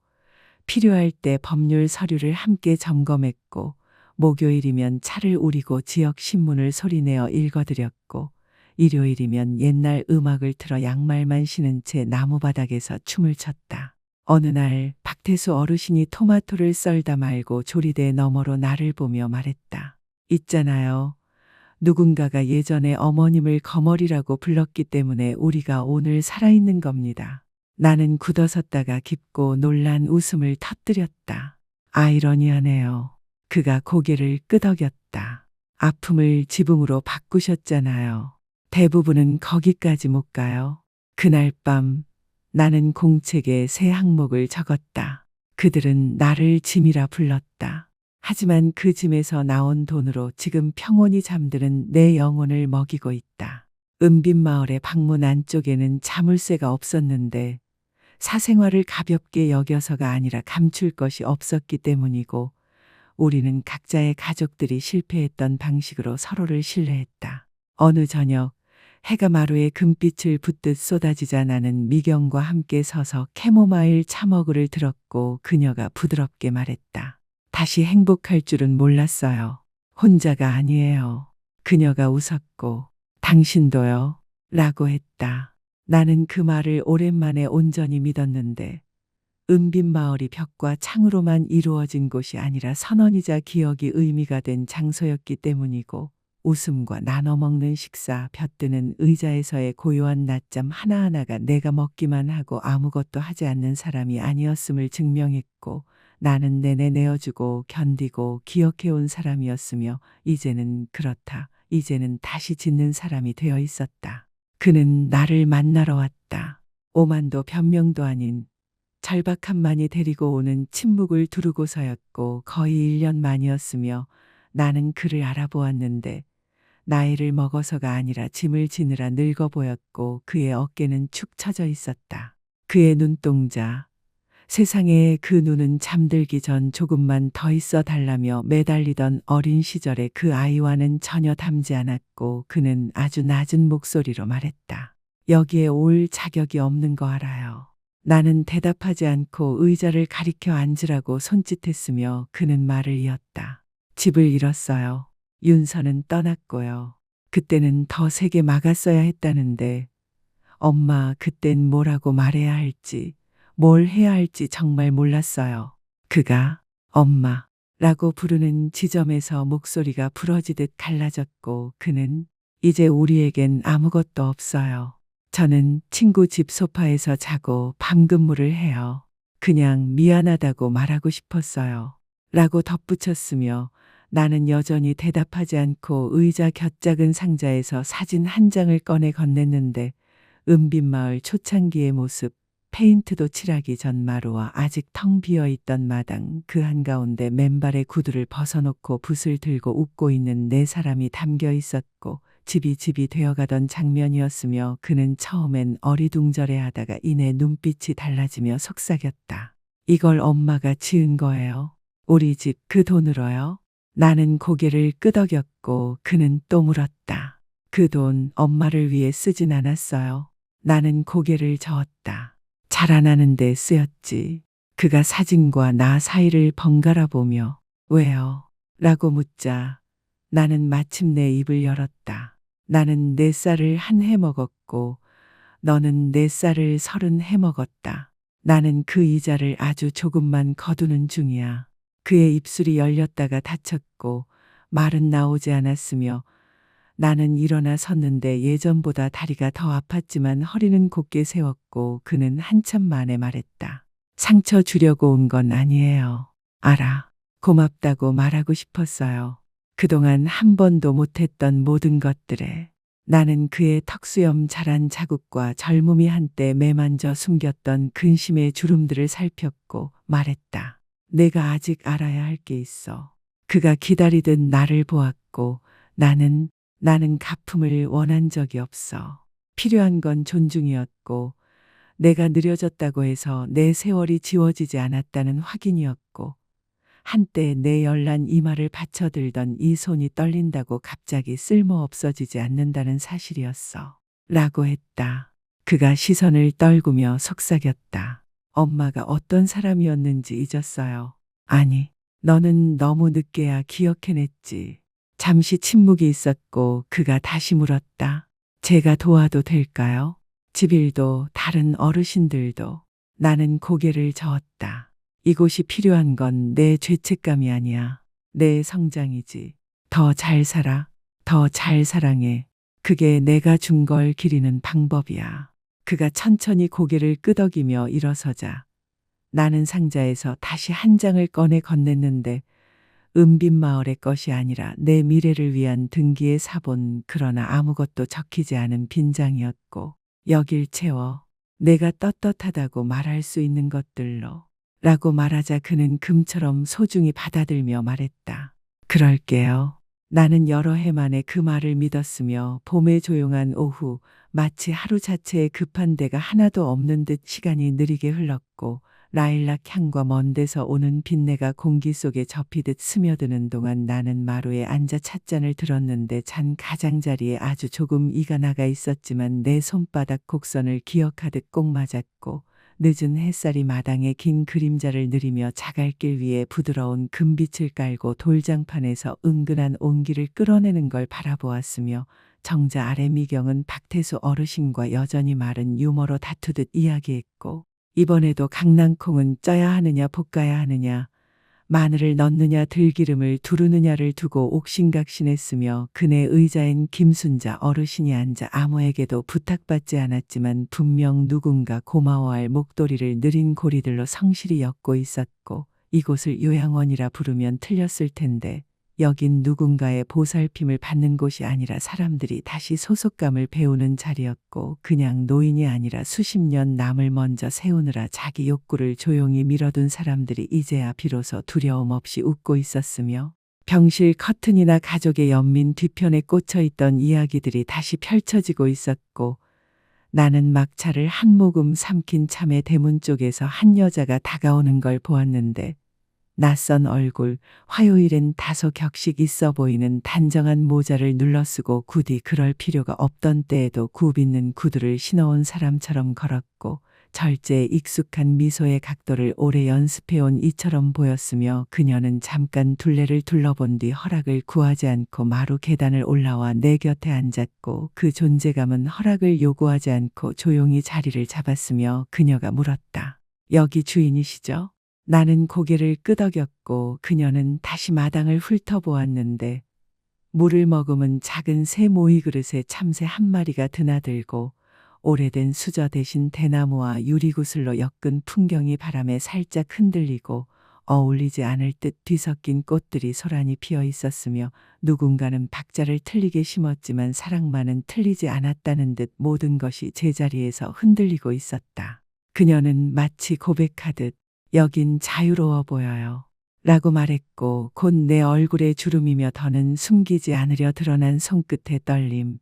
필요할 때 법률 서류를 함께 점검했고, 목요일이면 차를 우리고 지역 신문을 소리내어 읽어드렸고, 일요일이면 옛날 음악을 틀어 양말만 신은 채 나무바닥에서 춤을 췄다. 어느 날 박태수 어르신이 토마토를 썰다 말고 조리대 너머로 나를 보며 말했다. 있잖아요. 누군가가 예전에 어머님을 거머리라고 불렀기 때문에 우리가 오늘 살아있는 겁니다. 나는 굳어섰다가 깊고 놀란 웃음을 터뜨렸다. 아이러니하네요. 그가 고개를 끄덕였다. 아픔을 지붕으로 바꾸셨잖아요. 대부분은 거기까지 못 가요. 그날 밤 나는 공책에 새 항목을 적었다. 그들은 나를 짐이라 불렀다. 하지만 그 짐에서 나온 돈으로 지금 평온히 잠드는 내 영혼을 먹이고 있다. 은빛마을의 방문 안쪽에는 자물쇠가 없었는데, 사생활을 가볍게 여겨서가 아니라 감출 것이 없었기 때문이고, 우리는 각자의 가족들이 실패했던 방식으로 서로를 신뢰했다. 어느 저녁 해가 마루에 금빛을 붓듯 쏟아지자 나는 미경과 함께 서서 캐모마일 차먹을을 들었고, 그녀가 부드럽게 말했다. 다시 행복할 줄은 몰랐어요. 혼자가 아니에요. 그녀가 웃었고, 당신도요? 라고 했다. 나는 그 말을 오랜만에 온전히 믿었는데, 은빛 마을이 벽과 창으로만 이루어진 곳이 아니라 선언이자 기억이 의미가 된 장소였기 때문이고, 웃음과 나눠 먹는 식사, 벼뜨는 의자에서의 고요한 낮잠 하나하나가 내가 먹기만 하고 아무것도 하지 않는 사람이 아니었음을 증명했고, 나는 내내 내어주고 견디고 기억해온 사람이었으며, 이제는 그렇다. 이제는 다시 짓는 사람이 되어 있었다. 그는 나를 만나러 왔다. 오만도 변명도 아닌 절박함만이 데리고 오는 침묵을 두르고서였고, 거의 1년 만이었으며, 나는 그를 알아보았는데 나이를 먹어서가 아니라 짐을 지느라 늙어 보였고, 그의 어깨는 축 처져 있었다. 그의 눈동자, 세상에 그 눈은 잠들기 전 조금만 더 있어 달라며 매달리던 어린 시절의 그 아이와는 전혀 닮지 않았고, 그는 아주 낮은 목소리로 말했다. 여기에 올 자격이 없는 거 알아요. 나는 대답하지 않고 의자를 가리켜 앉으라고 손짓했으며, 그는 말을 이었다. 집을 잃었어요. 윤서는 떠났고요. 그때는 더 세게 막았어야 했다는데, 엄마, 그땐 뭐라고 말해야 할지, 뭘 해야 할지 정말 몰랐어요. 그가 엄마라고 부르는 지점에서 목소리가 부러지듯 갈라졌고, 그는 이제 우리에겐 아무것도 없어요. 저는 친구 집 소파에서 자고 밤근무를 해요. 그냥 미안하다고 말하고 싶었어요. 라고 덧붙였으며, 나는 여전히 대답하지 않고 의자 곁작은 상자에서 사진 한 장을 꺼내 건넸는데, 은빛마을 초창기의 모습, 페인트도 칠하기 전 마루와 아직 텅 비어있던 마당, 그 한가운데 맨발의 구두를 벗어놓고 붓을 들고 웃고 있는 네 사람이 담겨 있었고, 집이 되어가던 장면이었으며, 그는 처음엔 어리둥절해하다가 이내 눈빛이 달라지며 속삭였다. 이걸 엄마가 지은 거예요. 우리 집 그 돈으로요? 나는 고개를 끄덕였고, 그는 또 물었다. 그 돈 엄마를 위해 쓰진 않았어요. 나는 고개를 저었다. 자라나는데 쓰였지. 그가 사진과 나 사이를 번갈아 보며 왜요? 라고 묻자 나는 마침내 입을 열었다. 나는 4살을 한 해 먹었고 너는 4살을 30해 먹었다. 나는 그 이자를 아주 조금만 거두는 중이야. 그의 입술이 열렸다가 닫혔고 말은 나오지 않았으며 나는 일어나 섰는데 예전보다 다리가 더 아팠지만 허리는 곧게 세웠고 그는 한참 만에 말했다. 상처 주려고 온 건 아니에요. 알아. 고맙다고 말하고 싶었어요. 그동안 한 번도 못했던 모든 것들에. 나는 그의 턱수염 자란 자국과 젊음이 한때 매만져 숨겼던 근심의 주름들을 살폈고 말했다. 내가 아직 알아야 할 게 있어. 그가 기다리듯 나를 보았고 나는 갚음을 원한 적이 없어. 필요한 건 존중이었고, 내가 느려졌다고 해서 내 세월이 지워지지 않았다는 확인이었고, 한때 내 열난 이마를 받쳐들던 이 손이 떨린다고 갑자기 쓸모 없어지지 않는다는 사실이었어. 라고 했다. 그가 시선을 떨구며 속삭였다. 엄마가 어떤 사람이었는지 잊었어요. 아니, 너는 너무 늦게야 기억해냈지. 잠시 침묵이 있었고 그가 다시 물었다. 제가 도와도 될까요? 집일도 다른 어르신들도. 나는 고개를 저었다. 이곳이 필요한 건 내 죄책감이 아니야. 내 성장이지. 더 잘 살아. 더 잘 사랑해. 그게 내가 준 걸 기리는 방법이야. 그가 천천히 고개를 끄덕이며 일어서자 나는 상자에서 다시 한 장을 꺼내 건넸는데 은빛마을의 것이 아니라 내 미래를 위한 등기의 사본, 그러나 아무것도 적히지 않은 빈장이었고, 여길 채워 내가 떳떳하다고 말할 수 있는 것들로. 라고 말하자 그는 금처럼 소중히 받아들며 말했다. 그럴게요. 나는 여러 해 만에 그 말을 믿었으며 봄의 조용한 오후, 마치 하루 자체에 급한 데가 하나도 없는 듯 시간이 느리게 흘렀고, 라일락 향과 먼 데서 오는 빈내가 공기 속에 접히듯 스며드는 동안 나는 마루에 앉아 찻잔을 들었는데 잔 가장자리에 아주 조금 이가 나가 있었지만 내 손바닥 곡선을 기억하듯 꼭 맞았고, 늦은 햇살이 마당의 긴 그림자를 느리며 자갈길 위에 부드러운 금빛을 깔고 돌장판에서 은근한 온기를 끌어내는 걸 바라보았으며, 정자 아래 미경은 박태수 어르신과 여전히 마른 유머로 다투듯 이야기했고, 이번에도 강낭콩은 쪄야 하느냐 볶아야 하느냐, 마늘을 넣느냐 들기름을 두르느냐를 두고 옥신각신했으며 그네 의자엔 김순자 어르신이 앉아 아무에게도 부탁받지 않았지만 분명 누군가 고마워할 목도리를 느린 고리들로 성실히 엮고 있었고, 이곳을 요양원이라 부르면 틀렸을 텐데 여긴 누군가의 보살핌을 받는 곳이 아니라 사람들이 다시 소속감을 배우는 자리였고, 그냥 노인이 아니라 수십 년 남을 먼저 세우느라 자기 욕구를 조용히 밀어둔 사람들이 이제야 비로소 두려움 없이 웃고 있었으며, 병실 커튼이나 가족의 연민 뒤편에 꽂혀있던 이야기들이 다시 펼쳐지고 있었고, 나는 막차를 한 모금 삼킨 참에 대문 쪽에서 한 여자가 다가오는 걸 보았는데, 낯선 얼굴, 화요일엔 다소 격식 있어 보이는 단정한 모자를 눌러쓰고 굳이 그럴 필요가 없던 때에도 굽있는 구두를 신어온 사람처럼 걸었고, 절제에 익숙한 미소의 각도를 오래 연습해온 이처럼 보였으며, 그녀는 잠깐 둘레를 둘러본 뒤 허락을 구하지 않고 마루 계단을 올라와 내 곁에 앉았고, 그 존재감은 허락을 요구하지 않고 조용히 자리를 잡았으며 그녀가 물었다. 여기 주인이시죠? 나는 고개를 끄덕였고 그녀는 다시 마당을 훑어보았는데, 물을 머금은 작은 새 모이 그릇에 참새 한 마리가 드나들고, 오래된 수저 대신 대나무와 유리구슬로 엮은 풍경이 바람에 살짝 흔들리고, 어울리지 않을 듯 뒤섞인 꽃들이 소란히 피어 있었으며, 누군가는 박자를 틀리게 심었지만 사랑만은 틀리지 않았다는 듯 모든 것이 제자리에서 흔들리고 있었다. 그녀는 마치 고백하듯 여긴 자유로워 보여요. 라고 말했고, 곧 내 얼굴에 주름이며 더는 숨기지 않으려 드러난 손끝의 떨림,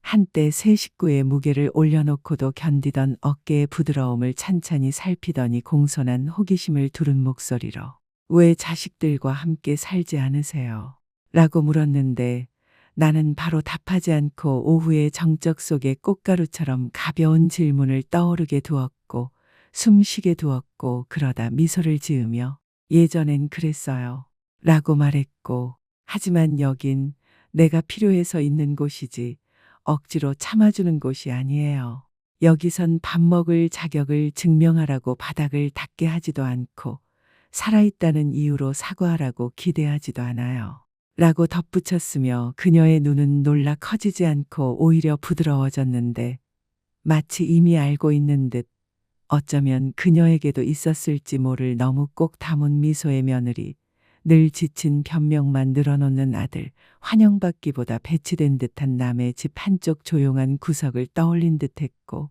한때 세 식구의 무게를 올려놓고도 견디던 어깨의 부드러움을 찬찬히 살피더니 공손한 호기심을 두른 목소리로 왜 자식들과 함께 살지 않으세요? 라고 물었는데, 나는 바로 답하지 않고 오후의 정적 속에 꽃가루처럼 가벼운 질문을 떠오르게 두었고, 숨쉬게 두었고, 그러다 미소를 지으며 예전엔 그랬어요. 라고 말했고, 하지만 여긴 내가 필요해서 있는 곳이지 억지로 참아주는 곳이 아니에요. 여기선 밥 먹을 자격을 증명하라고 바닥을 닦게 하지도 않고, 살아있다는 이유로 사과하라고 기대하지도 않아요. 라고 덧붙였으며 그녀의 눈은 놀라 커지지 않고 오히려 부드러워졌는데, 마치 이미 알고 있는 듯 어쩌면 그녀에게도 있었을지 모를 너무 꼭 담은 미소의 며느리, 늘 지친 변명만 늘어놓는 아들, 환영받기보다 배치된 듯한 남의 집 한쪽 조용한 구석을 떠올린 듯했고,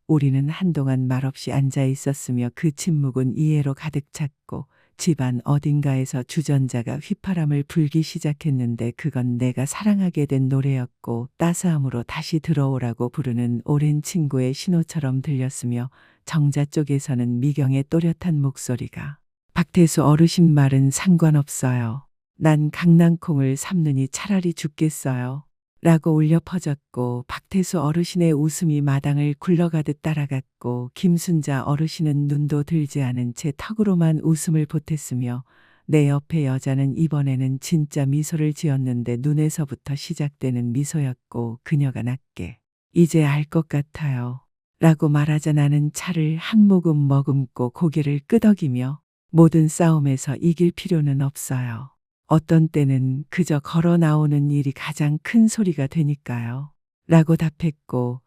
우리는 한동안 말없이 앉아 있었으며 그 침묵은 이해로 가득 찼고, 집안 어딘가에서 주전자가 휘파람을 불기 시작했는데 그건 내가 사랑하게 된 노래였고 따스함으로 다시 들어오라고 부르는 오랜 친구의 신호처럼 들렸으며 정자 쪽에서는 미경의 또렷한 목소리가 박태수 어르신 말은 상관없어요. 난 강낭콩을 삶느니 차라리 죽겠어요. 라고 울려 퍼졌고 박태수 어르신의 웃음이 마당을 굴러가듯 따라갔고 김순자 어르신은 눈도 들지 않은 채 턱으로만 웃음을 보탰으며 내 옆에 여자는 이번에는 진짜 미소를 지었는데 눈에서부터 시작되는 미소였고 그녀가 낮게 이제 알 것 같아요. 라고 말하자 나는 차를 한 모금 머금고 고개를 끄덕이며 모든 싸움에서 이길 필요는 없어요. 어떤 때는 그저 걸어 나오는 일이 가장 큰 소리가 되니까요. 라고 답했고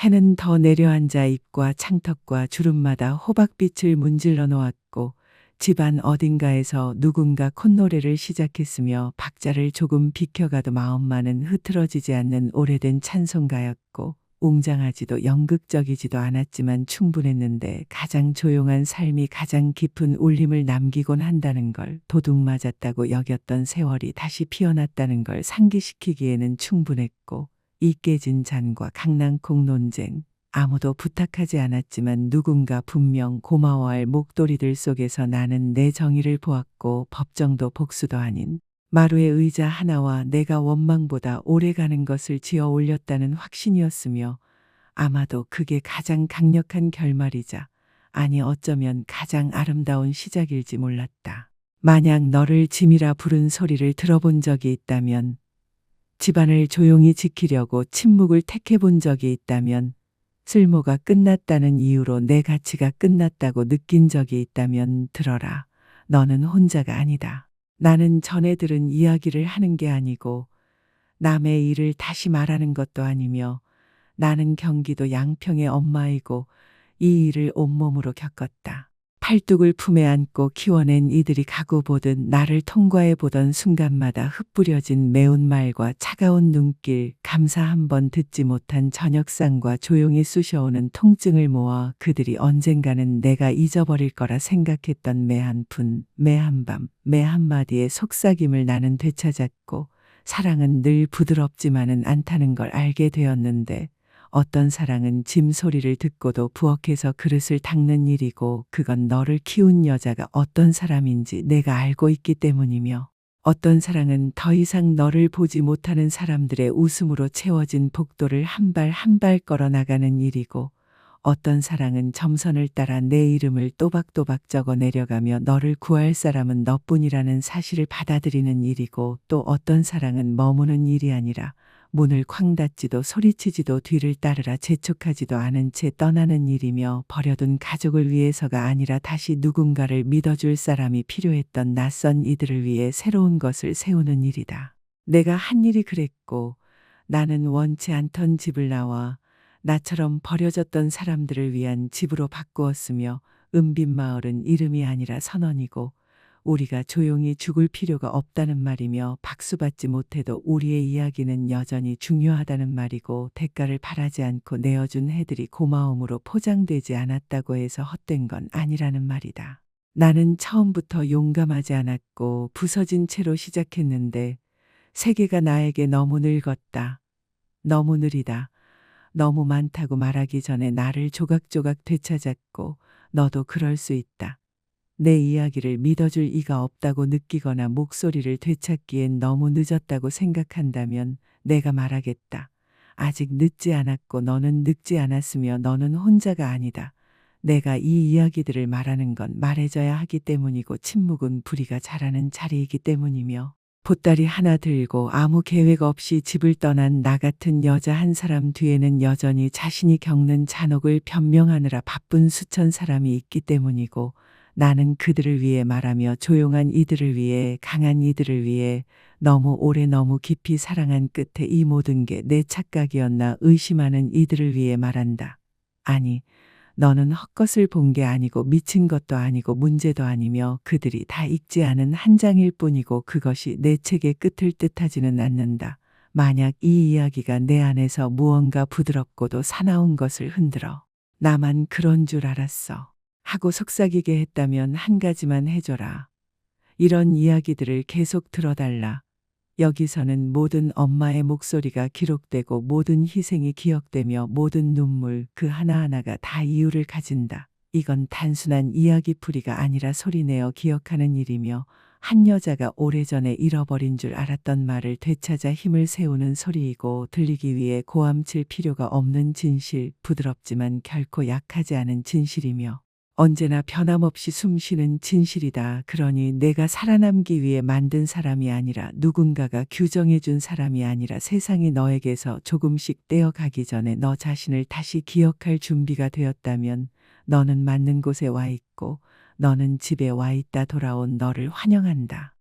해는 더 내려앉아 입과 창턱과 주름마다 호박빛을 문질러 놓았고 집안 어딘가에서 누군가 콧노래를 시작했으며 박자를 조금 비켜가도 마음만은 흐트러지지 않는 오래된 찬송가였고 웅장하지도 연극적이지도 않았지만 충분했는데 가장 조용한 삶이 가장 깊은 울림을 남기곤 한다는 걸 도둑 맞았다고 여겼던 세월이 다시 피어났다는 걸 상기시키기에는 충분했고 이 깨진 잔과 강낭콩 논쟁 아무도 부탁하지 않았지만 누군가 분명 고마워할 목도리들 속에서 나는 내 정의를 보았고 법정도 복수도 아닌 마루의 의자 하나와 내가 원망보다 오래 가는 것을 지어 올렸다는 확신이었으며 아마도 그게 가장 강력한 결말이자 아니 어쩌면 가장 아름다운 시작일지 몰랐다. 만약 너를 짐이라 부른 소리를 들어본 적이 있다면 집안을 조용히 지키려고 침묵을 택해본 적이 있다면 쓸모가 끝났다는 이유로 내 가치가 끝났다고 느낀 적이 있다면 들어라. 너는 혼자가 아니다. 나는 전에 들은 이야기를 하는 게 아니고 남의 일을 다시 말하는 것도 아니며 나는 경기도 양평의 엄마이고 이 일을 온몸으로 겪었다. 팔뚝을 품에 안고 키워낸 이들이 가고 보듯 나를 통과해 보던 순간마다 흩뿌려진 매운 말과 차가운 눈길, 감사 한 번 듣지 못한 저녁상과 조용히 쑤셔오는 통증을 모아 그들이 언젠가는 내가 잊어버릴 거라 생각했던 매 한 푼, 매 한 밤, 매 한마디의 속삭임을 나는 되찾았고 사랑은 늘 부드럽지만은 않다는 걸 알게 되었는데 어떤 사랑은 짐 소리를 듣고도 부엌에서 그릇을 닦는 일이고 그건 너를 키운 여자가 어떤 사람인지 내가 알고 있기 때문이며 어떤 사랑은 더 이상 너를 보지 못하는 사람들의 웃음으로 채워진 복도를 한 발 한 발 걸어 나가는 일이고 어떤 사랑은 점선을 따라 내 이름을 또박또박 적어 내려가며 너를 구할 사람은 너뿐이라는 사실을 받아들이는 일이고 또 어떤 사랑은 머무는 일이 아니라 문을 쾅 닫지도 소리치지도 뒤를 따르라 재촉하지도 않은 채 떠나는 일이며 버려둔 가족을 위해서가 아니라 다시 누군가를 믿어줄 사람이 필요했던 낯선 이들을 위해 새로운 것을 세우는 일이다. 내가 한 일이 그랬고 나는 원치 않던 집을 나와 나처럼 버려졌던 사람들을 위한 집으로 바꾸었으며 은빛마을은 이름이 아니라 선언이고 우리가 조용히 죽을 필요가 없다는 말이며 박수받지 못해도 우리의 이야기는 여전히 중요하다는 말이고 대가를 바라지 않고 내어준 해들이 고마움으로 포장되지 않았다고 해서 헛된 건 아니라는 말이다. 나는 처음부터 용감하지 않았고 부서진 채로 시작했는데 세계가 나에게 너무 늙었다. 너무 느리다. 너무 많다고 말하기 전에 나를 조각조각 되찾았고 너도 그럴 수 있다. 내 이야기를 믿어줄 이가 없다고 느끼거나 목소리를 되찾기엔 너무 늦었다고 생각한다면 내가 말하겠다. 아직 늦지 않았고 너는 늙지 않았으며 너는 혼자가 아니다. 내가 이 이야기들을 말하는 건 말해줘야 하기 때문이고 침묵은 부리가 자라는 자리이기 때문이며 보따리 하나 들고 아무 계획 없이 집을 떠난 나 같은 여자 한 사람 뒤에는 여전히 자신이 겪는 잔혹을 변명하느라 바쁜 수천 사람이 있기 때문이고 나는 그들을 위해 말하며 조용한 이들을 위해 강한 이들을 위해 너무 오래 너무 깊이 사랑한 끝에 이 모든 게 내 착각이었나 의심하는 이들을 위해 말한다. 아니, 너는 헛것을 본 게 아니고 미친 것도 아니고 문제도 아니며 그들이 다 읽지 않은 한 장일 뿐이고 그것이 내 책의 끝을 뜻하지는 않는다. 만약 이 이야기가 내 안에서 무언가 부드럽고도 사나운 것을 흔들어 나만 그런 줄 알았어 하고 속삭이게 했다면 한 가지만 해줘라. 이런 이야기들을 계속 들어달라. 여기서는 모든 엄마의 목소리가 기록되고 모든 희생이 기억되며 모든 눈물 그 하나하나가 다 이유를 가진다. 이건 단순한 이야기풀이가 아니라 소리내어 기억하는 일이며 한 여자가 오래전에 잃어버린 줄 알았던 말을 되찾아 힘을 세우는 소리이고 들리기 위해 고함칠 필요가 없는 진실, 부드럽지만 결코 약하지 않은 진실이며 언제나 변함없이 숨쉬는 진실이다. 그러니 내가 살아남기 위해 만든 사람이 아니라 누군가가 규정해준 사람이 아니라 세상이 너에게서 조금씩 떼어가기 전에 너 자신을 다시 기억할 준비가 되었다면 너는 맞는 곳에 와 있고 너는 집에 와 있다. 돌아온 너를 환영한다.